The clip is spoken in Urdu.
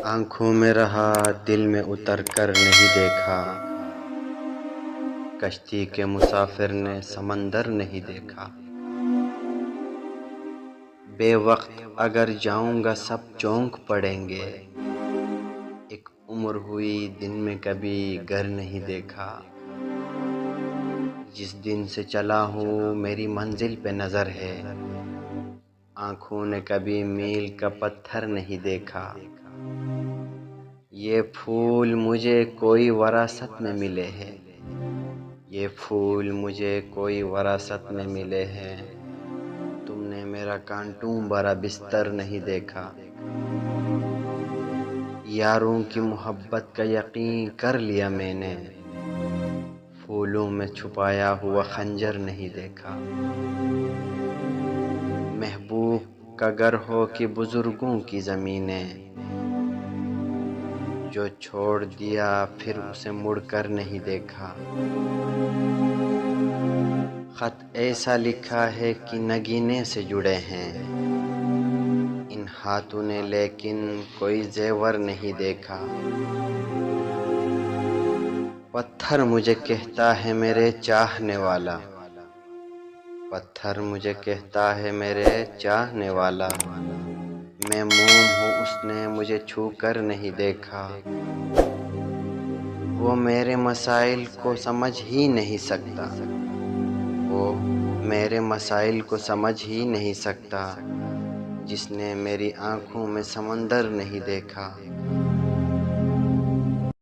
آنکھوں میں رہا دل میں اتر کر نہیں دیکھا، کشتی کے مسافر نے سمندر نہیں دیکھا۔ بے وقت اگر جاؤں گا سب چونک پڑیں گے، ایک عمر ہوئی دن میں کبھی گھر نہیں دیکھا۔ جس دن سے چلا ہوں میری منزل پہ نظر ہے، آنکھوں نے کبھی میل کا پتھر نہیں دیکھا۔ یہ پھول مجھے کوئی وراثت میں ملے ہیں، یہ پھول مجھے کوئی وراثت میں ملے ہیں۔ تم نے میرا کانٹوں بھرا بستر نہیں دیکھا، یاروں کی محبت کا یقین کر لیا میں نے، پھولوں میں چھپایا ہوا خنجر نہیں دیکھا۔ محبوب کا گھر ہو کہ بزرگوں کی زمینیں، جو چھوڑ دیا پھر اسے مڑ کر نہیں دیکھا۔ خط ایسا لکھا ہے کہ نگینے سے جڑے ہیں ان ہاتھوں نے، لیکن کوئی زیور نہیں دیکھا۔ پتھر مجھے کہتا ہے میرے چاہنے والا، پتھر مجھے کہتا ہے میرے چاہنے والا، میں موم ہوں اس نے مجھے چھو کر نہیں دیکھا۔ وہ میرے مسائل کو سمجھ ہی نہیں سکتا، وہ میرے مسائل کو سمجھ ہی نہیں سکتا، جس نے میری آنکھوں میں سمندر نہیں دیکھا۔